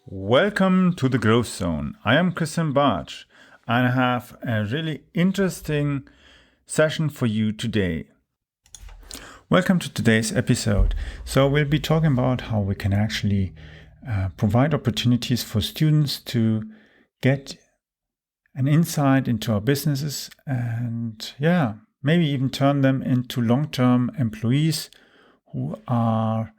Welcome to the Growth Zone. I am Christian Bartsch and I have a really interesting session for you today. Welcome to today's episode. So we'll be talking about how we can actually provide opportunities for students to get an insight into our businesses and maybe even turn them into long-term employees who are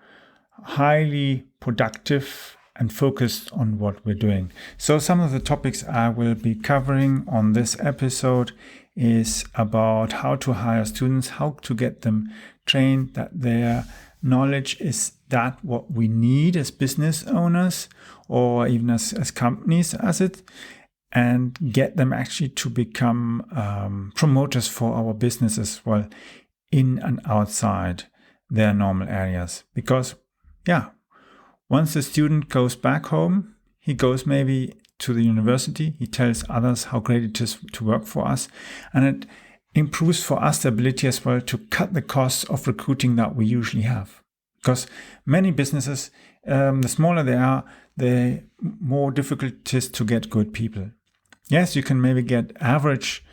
highly productive and focused on what we're doing. So some of the topics I will be covering on this episode is about how to hire students, how to get them trained, that their knowledge is that what we need as business owners or even as companies as it, and get them actually to become promoters for our business as well in and outside their normal areas. Because once the student goes back home, he goes maybe to the university, he tells others how great it is to work for us, and it improves for us the ability as well to cut the costs of recruiting that we usually have. Because many businesses, the smaller they are, the more difficult it is to get good people. Yes, you can maybe get average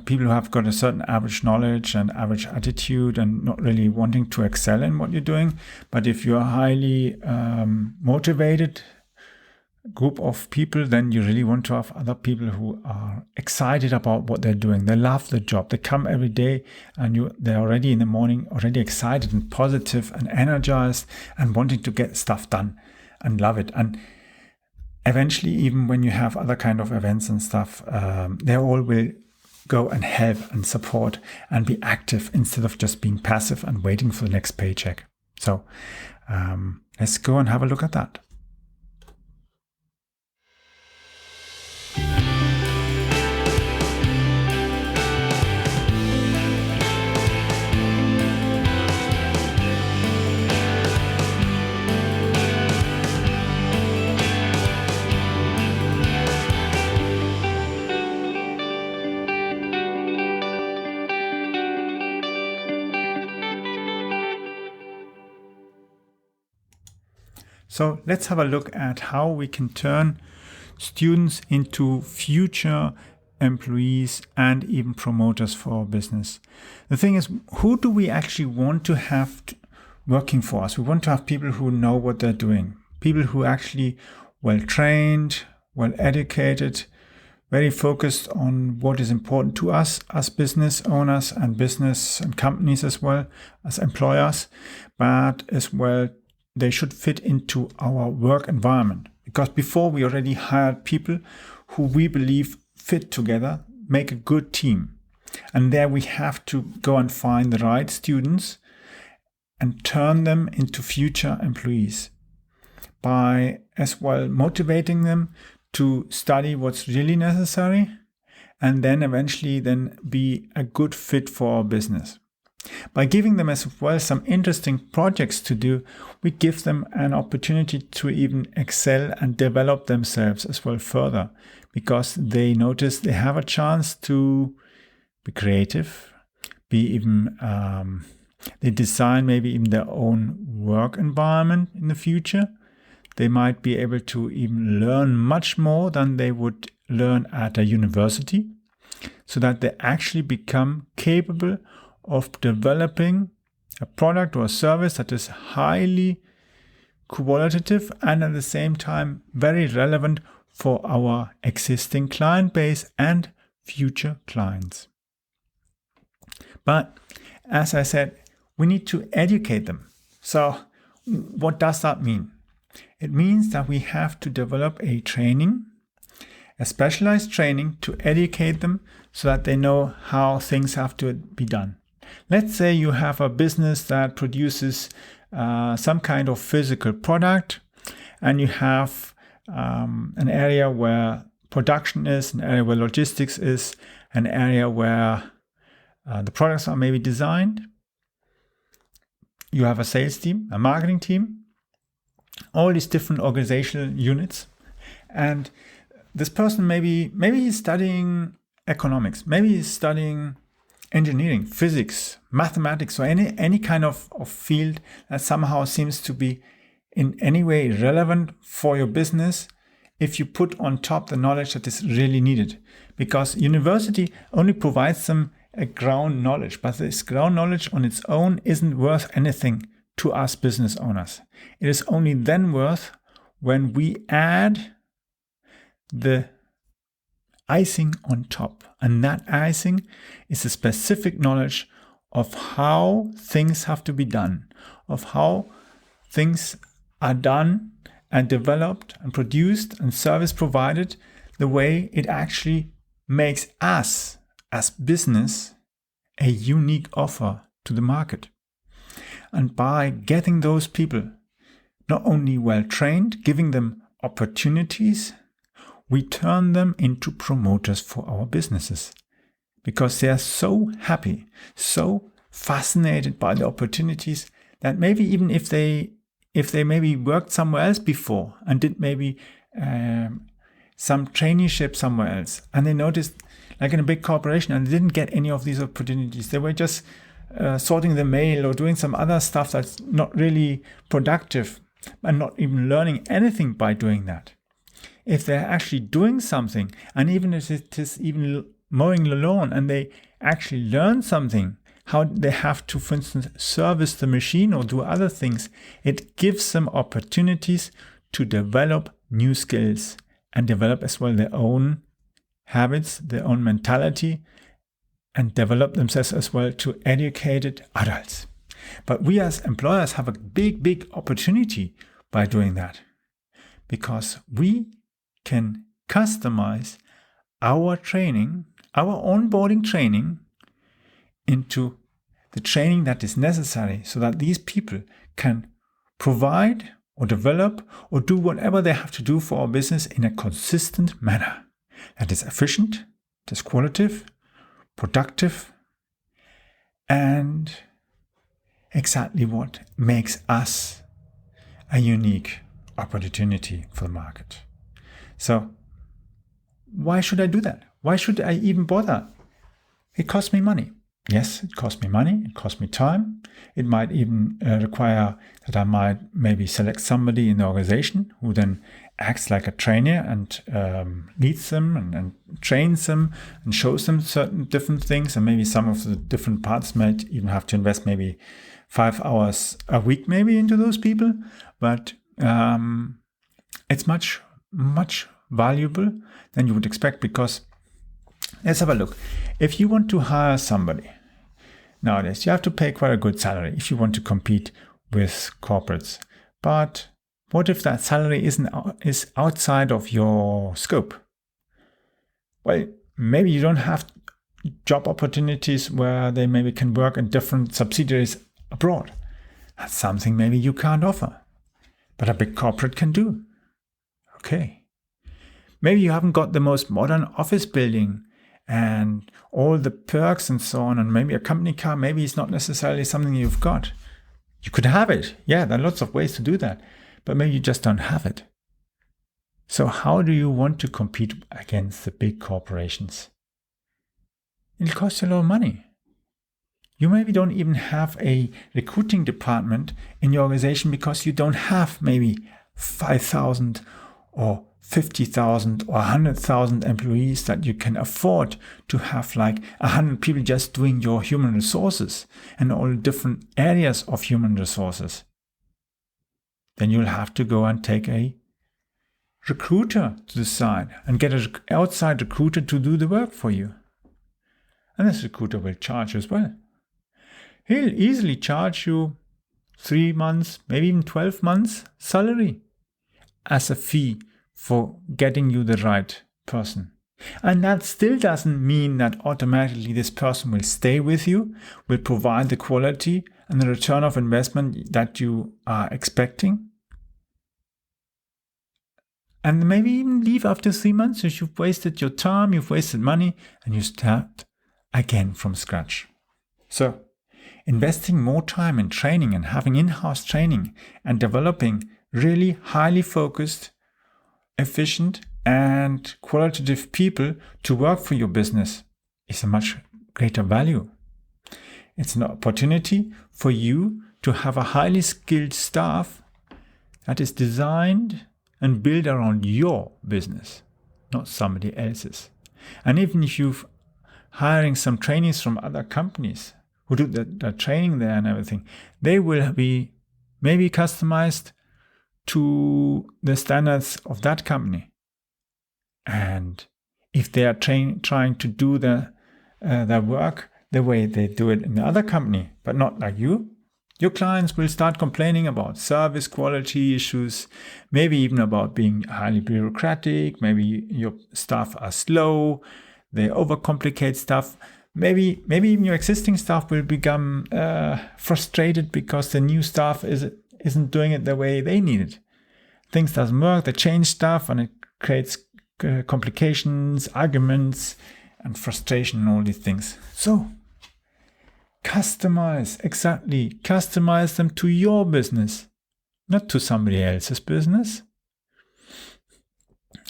people who have got a certain average knowledge and average attitude and not really wanting to excel in what you're doing. But if you're a highly motivated group of people, then you really want to have other people who are excited about what they're doing. They love the job. They come every day and they're already in the morning, already excited and positive and energized and wanting to get stuff done and love it. And eventually, even when you have other kind of events and stuff, they all will go and help and support and be active instead of just being passive and waiting for the next paycheck. So let's go and have a look at that. So let's have a look at how we can turn students into future employees and even promoters for our business. The thing is, who do we actually want to have working for us? We want to have people who know what they're doing, people who are actually well trained, well educated, very focused on what is important to us as business owners and business and companies as well as employers, but as well they should fit into our work environment. Because before we already hired people who we believe fit together, make a good team. And there we have to go and find the right students and turn them into future employees by as well motivating them to study what's really necessary and then eventually then be a good fit for our business. By giving them as well some interesting projects to do, we give them an opportunity to even excel and develop themselves as well further, because they notice they have a chance to be creative, be even they design maybe even their own work environment in the future. They might be able to even learn much more than they would learn at a university, so that they actually become capable of developing a product or a service that is highly qualitative and at the same time very relevant for our existing client base and future clients. But as I said, we need to educate them. So what does that mean? It means that we have to develop a specialized training to educate them so that they know how things have to be done. Let's say you have a business that produces some kind of physical product, and you have an area where production is, an area where logistics is, an area where the products are maybe designed. You have a sales team, a marketing team, all these different organizational units. And this person maybe he's studying economics, maybe he's studying engineering, physics, mathematics, or any kind of field that somehow seems to be in any way relevant for your business if you put on top the knowledge that is really needed. Because university only provides them a ground knowledge, but this ground knowledge on its own isn't worth anything to us business owners. It is only then worth when we add the icing on top. And that icing is a specific knowledge of how things have to be done, of how things are done and developed and produced and service provided the way it actually makes us as business a unique offer to the market. And by getting those people not only well trained, giving them opportunities, we turn them into promoters for our businesses because they are so happy, so fascinated by the opportunities that maybe even if they maybe worked somewhere else before and did maybe some traineeship somewhere else, and they noticed, like in a big corporation, and they didn't get any of these opportunities. They were just sorting the mail or doing some other stuff that's not really productive and not even learning anything by doing that. If they're actually doing something, and even if it is even mowing the lawn, and they actually learn something, how they have to, for instance, service the machine or do other things, it gives them opportunities to develop new skills and develop as well their own habits, their own mentality, and develop themselves as well to educated adults. But we as employers have a big opportunity by doing that, because we can customize our training, our onboarding training, into the training that is necessary so that these people can provide or develop or do whatever they have to do for our business in a consistent manner that is efficient, that is qualitative, productive, and exactly what makes us a unique opportunity for the market. So why should I do that? Why should I even bother? It costs me money. Yes, it costs me money. It costs me time. It might even require that I might maybe select somebody in the organization who then acts like a trainer and leads them and trains them and shows them certain different things. And maybe some of the different parts might even have to invest maybe 5 hours a week maybe into those people. But it's much valuable than you would expect, because let's have a look. If you want to hire somebody nowadays, you have to pay quite a good salary if you want to compete with corporates. But what if that salary is outside of your scope? Well, maybe you don't have job opportunities where they maybe can work in different subsidiaries abroad. That's something maybe you can't offer, but a big corporate can do. Okay. Maybe you haven't got the most modern office building and all the perks and so on, and maybe a company car, maybe it's not necessarily something you've got. You could have it. Yeah, there are lots of ways to do that, but maybe you just don't have it. So how do you want to compete against the big corporations? It'll cost you a lot of money. You maybe don't even have a recruiting department in your organization because you don't have maybe 5,000 or 50,000 or 100,000 employees that you can afford to have like 100 people just doing your human resources and all different areas of human resources. Then you'll have to go and take a recruiter to the side and get an outside recruiter to do the work for you. And this recruiter will charge as well. He'll easily charge you 3 months, maybe even 12 months salary as a fee for getting you the right person. And that still doesn't mean that automatically this person will stay with you, will provide the quality and the return of investment that you are expecting. And maybe even leave after 3 months if you've wasted your time, you've wasted money, and you start again from scratch. So, investing more time in training and having in-house training and developing really highly focused, efficient and qualitative people to work for your business is a much greater value. It's an opportunity for you to have a highly skilled staff that is designed and built around your business, not somebody else's. And even if you're hiring some trainees from other companies who do the training there and everything, they will be maybe customized to the standards of that company. And if they are trying to do their work the way they do it in the other company, but not like you, your clients will start complaining about service quality issues, maybe even about being highly bureaucratic, maybe your staff are slow, they overcomplicate stuff. Maybe even your existing staff will become frustrated because the new staff isn't doing it the way they need it. Things doesn't work, they change stuff, and it creates complications, arguments, and frustration and all these things. So, customize them to your business, not to somebody else's business.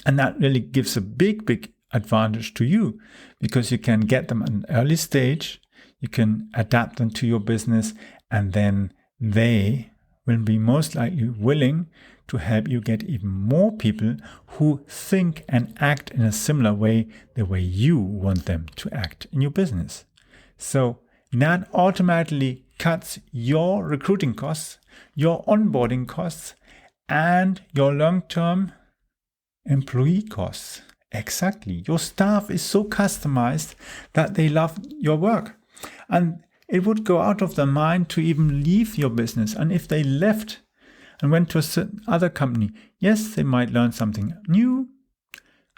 And that really gives a big advantage to you, because you can get them at an early stage, you can adapt them to your business, and then they will be most likely willing to help you get even more people who think and act in a similar way, the way you want them to act in your business. So that automatically cuts your recruiting costs, your onboarding costs, and your long-term employee costs. Exactly. Your staff is so customized that they love your work. And it would go out of their mind to even leave your business. And if they left and went to a certain other company, yes, they might learn something new,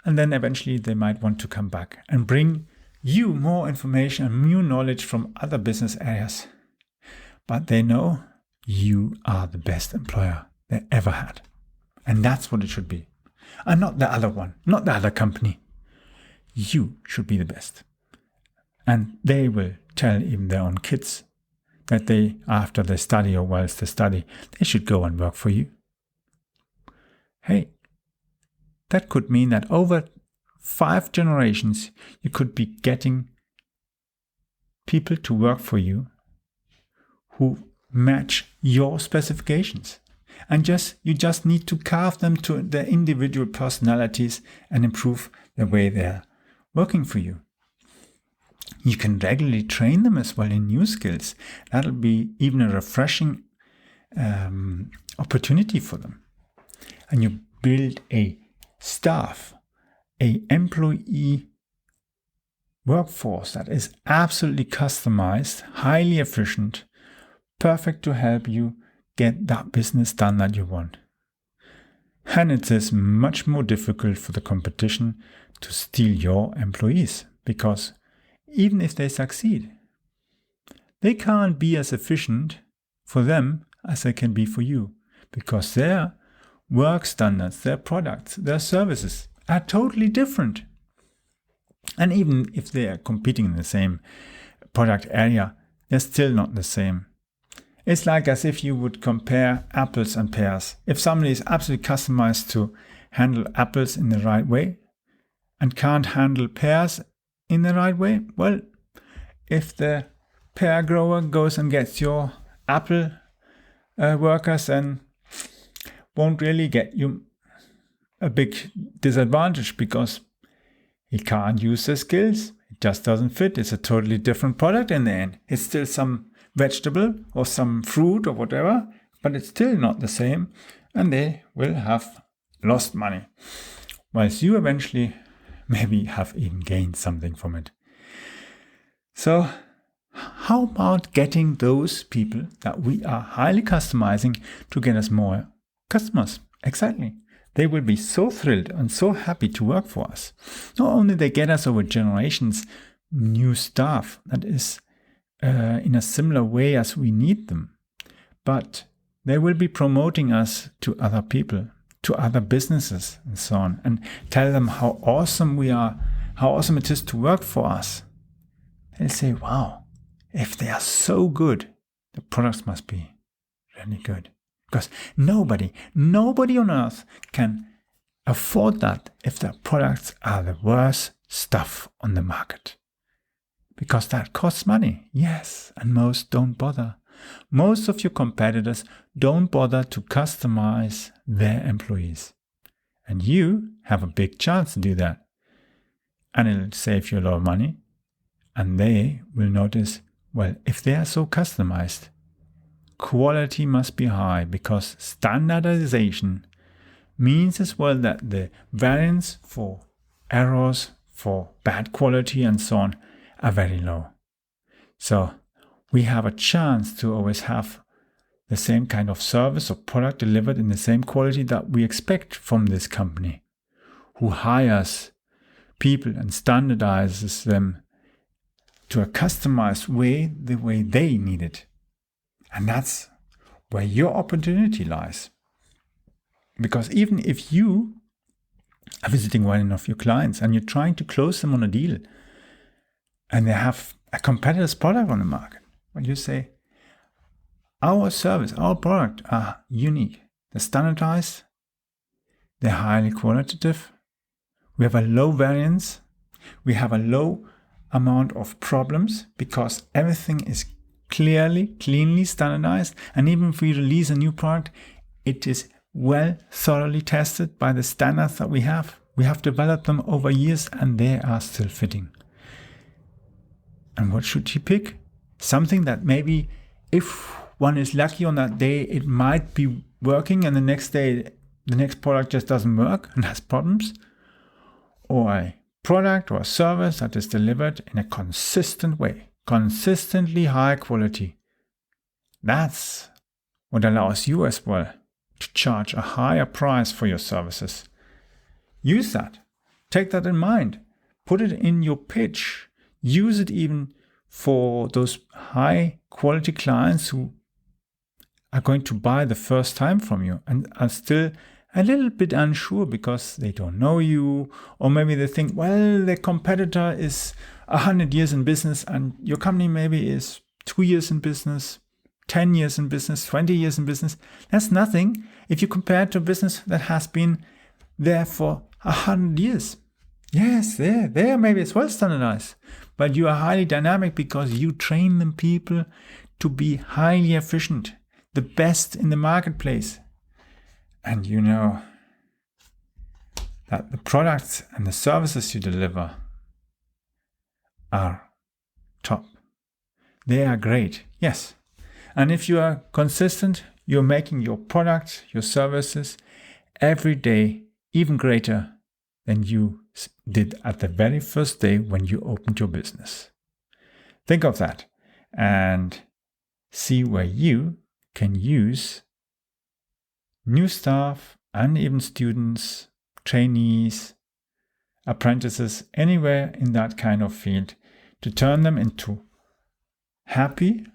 and then eventually they might want to come back and bring you more information and new knowledge from other business areas. But they know you are the best employer they ever had. And that's what it should be. And not the other one, not the other company. You should be the best. And they will tell even their own kids that they, after they study or whilst they study, they should go and work for you. Hey, that could mean that over 5 generations, you could be getting people to work for you who match your specifications. And you just need to carve them to their individual personalities and improve the way they're working for you. You can regularly train them as well in new skills. That'll be even a refreshing opportunity for them. And you build a staff, an employee workforce that is absolutely customized, highly efficient, perfect to help you get that business done that you want. And it is much more difficult for the competition to steal your employees, because even if they succeed, they can't be as efficient for them as they can be for you, because their work standards, their products, their services are totally different. And even if they are competing in the same product area, they're still not the same. It's like as if you would compare apples and pears. If somebody is absolutely customized to handle apples in the right way and can't handle pears in the right way, well, if the pear grower goes and gets your apple workers, then won't really get you a big disadvantage, because he can't use the skills. It just doesn't fit. It's a totally different product in the end. It's still some vegetable or some fruit or whatever, but it's still not the same, and they will have lost money, whilst you eventually maybe have even gained something from it. So how about getting those people that we are highly customizing to get us more customers? Exactly. They will be so thrilled and so happy to work for us. Not only they get us over generations new staff that is in a similar way as we need them, but they will be promoting us to other people, to other businesses and so on, and tell them how awesome we are, how awesome it is to work for us. They'll say, wow, if they are so good, the products must be really good. Because nobody on earth can afford that if their products are the worst stuff on the market. Because that costs money, yes, and most don't bother. Most of your competitors don't bother to customize their employees. And you have a big chance to do that. And it'll save you a lot of money. And they will notice, well, if they are so customized, quality must be high, because standardization means as well that the variance for errors, for bad quality and so on are very low. So we have a chance to always have the same kind of service or product delivered in the same quality that we expect from this company, who hires people and standardizes them to a customized way, the way they need it. And that's where your opportunity lies. Because even if you are visiting one of your clients and you're trying to close them on a deal, and they have a competitor's product on the market, well, you say, our service, our product are unique. They're standardized. They're highly qualitative. We have a low variance. We have a low amount of problems because everything is cleanly standardized. And even if we release a new product, it is well thoroughly tested by the standards that we have. We have developed them over years and they are still fitting. And what should you pick? Something that maybe, if one is lucky on that day, it might be working, and the next day, the next product just doesn't work and has problems. Or a product or a service that is delivered in a consistent way, consistently high quality. That's what allows you as well to charge a higher price for your services. Use that. Take that in mind. Put it in your pitch. Use it even for those high quality clients who are going to buy the first time from you and are still a little bit unsure because they don't know you, or maybe they think, well, the competitor is 100 years in business and your company maybe is 2 years in business, 10 years in business, 20 years in business. That's nothing if you compare it to a business that has been there for 100 years. Yes, there maybe it's well standardized, but you are highly dynamic because you train them people to be highly efficient, the best in the marketplace. And you know that the products and the services you deliver are top. They are great, yes. And if you are consistent, you're making your product, your services every day even greater than you did at the very first day when you opened your business. Think of that and see where you can use new staff and even students, trainees, apprentices, anywhere in that kind of field, to turn them into happy,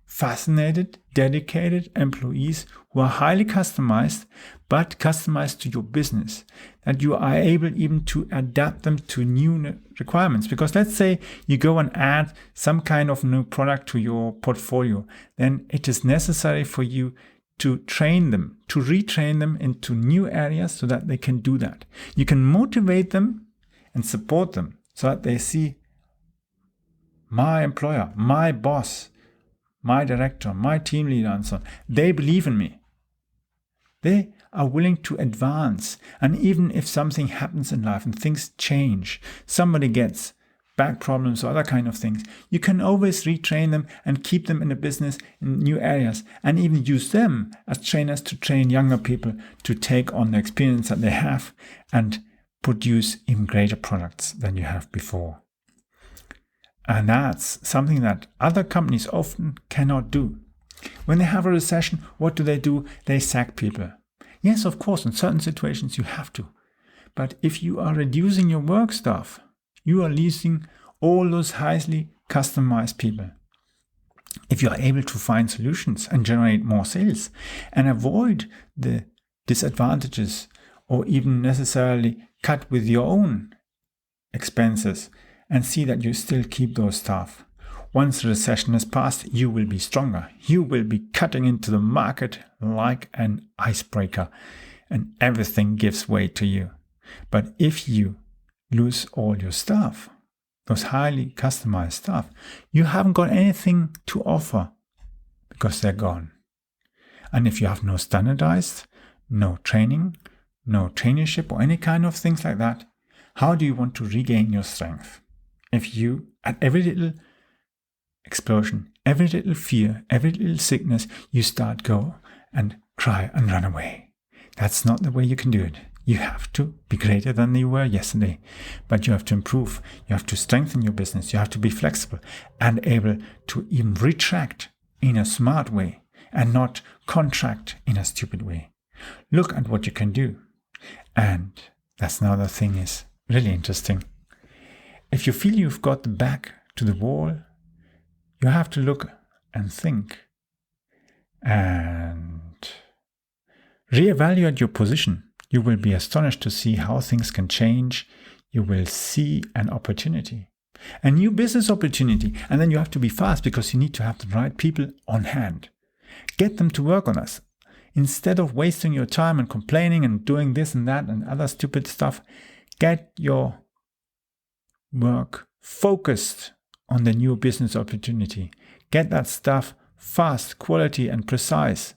fascinated, dedicated employees who are highly customized, but customized to your business, that you are able even to adapt them to new requirements. Because let's say you go and add some kind of new product to your portfolio, then it is necessary for you to train them, to retrain them into new areas so that they can do that. You can motivate them and support them so that they see my employer, my boss, my director, my team leader, and so on. They believe in me. They are willing to advance. And even if something happens in life and things change, somebody gets back problems or other kind of things, you can always retrain them and keep them in the business in new areas, and even use them as trainers to train younger people to take on the experience that they have and produce even greater products than you have before. And that's something that other companies often cannot do. When they have a recession, what do? They sack people. Yes, of course, in certain situations you have to. But if you are reducing your work staff, you are losing all those highly customized people. If you are able to find solutions and generate more sales and avoid the disadvantages, or even necessarily cut with your own expenses and see that you still keep those staff, once the recession has passed, you will be stronger. You will be cutting into the market like an icebreaker, and everything gives way to you. But if you lose all your staff, those highly customized staff, you haven't got anything to offer, because they're gone. And if you have no standardized, no training, no traineeship or any kind of things like that, how do you want to regain your strength? If you, at every little explosion, every little fear, every little sickness, you start go and cry and run away. That's not the way you can do it. You have to be greater than you were yesterday, but you have to improve. You have to strengthen your business. You have to be flexible and able to even retract in a smart way and not contract in a stupid way. Look at what you can do. And that's another thing is really interesting. If you feel you've got the back to the wall, you have to look and think and reevaluate your position. You will be astonished to see how things can change. You will see an opportunity, a new business opportunity. And then you have to be fast because you need to have the right people on hand. Get them to work on us. Instead of wasting your time and complaining and doing this and that and other stupid stuff, get your work focused on the new business opportunity. Get that stuff fast, quality, and precise.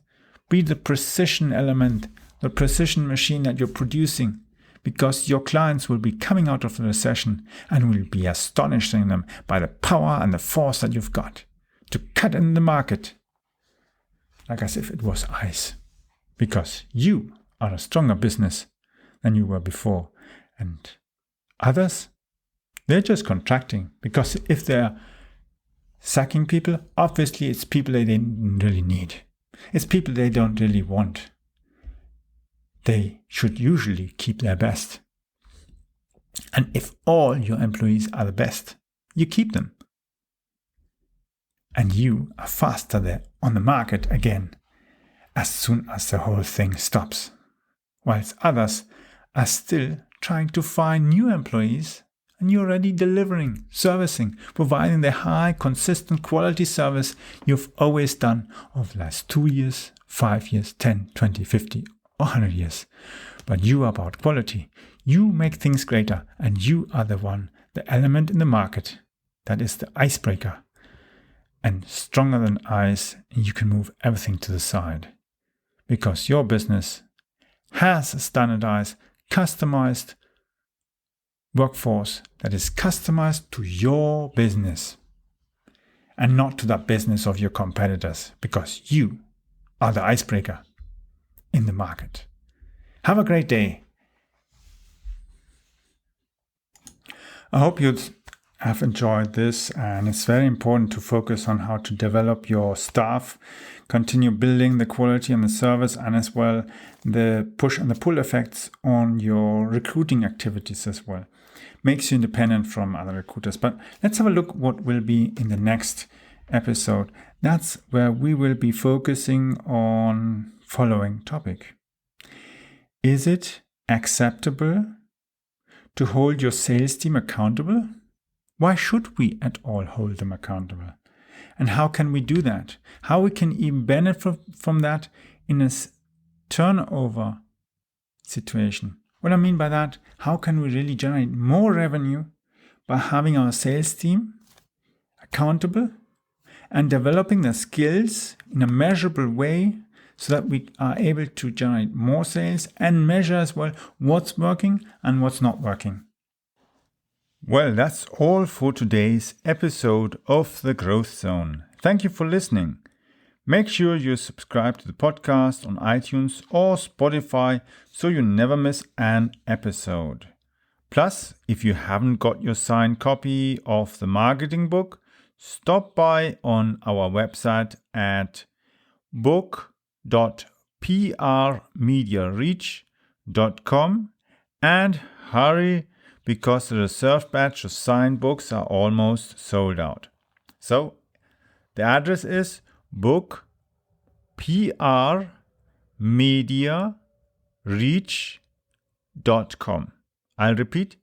Be the precision element, the precision machine that you're producing, because your clients will be coming out of the recession and will be astonishing them by the power and the force that you've got to cut in the market like as if it was ice. Because you are a stronger business than you were before. And others, they're just contracting. Because if they're sacking people, obviously it's people they didn't really need. It's people they don't really want. They should usually keep their best. And if all your employees are the best, you keep them. And you are faster there on the market again as soon as the whole thing stops. Whilst others are still trying to find new employees and you're already delivering, servicing, providing the high, consistent quality service you've always done over the last 2 years, 5 years, 10, 20, 50, or 100 years. But you are about quality. You make things greater and you are the one, the element in the market that is the icebreaker. And stronger than ice, you can move everything to the side. Because your business has a standardized, customized workforce that is customized to your business and not to the business of your competitors, because you are the icebreaker in the market. Have a great day. I hope you have enjoyed this, and it's very important to focus on how to develop your staff, continue building the quality and the service, and as well the push and the pull effects on your recruiting activities as well. Makes you independent from other recruiters. But let's have a look what will be in the next episode. That's where we will be focusing on following topic. Is it acceptable to hold your sales team accountable? Why should we at all hold them accountable? And how can we do that? How we can even benefit from that in a turnover situation? What I mean by that, how can we really generate more revenue by having our sales team accountable and developing their skills in a measurable way so that we are able to generate more sales and measure as well what's working and what's not working. Well, that's all for today's episode of The Growth Zone. Thank you for listening. Make sure you subscribe to the podcast on iTunes or Spotify so you never miss an episode. Plus, if you haven't got your signed copy of the marketing book, stop by on our website at book.prmediareach.com and hurry, because the reserved batch of signed books are almost sold out. So, the address is book.prmediareach.com. I'll repeat,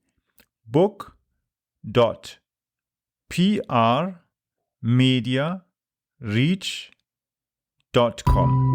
book.prmediareach.com.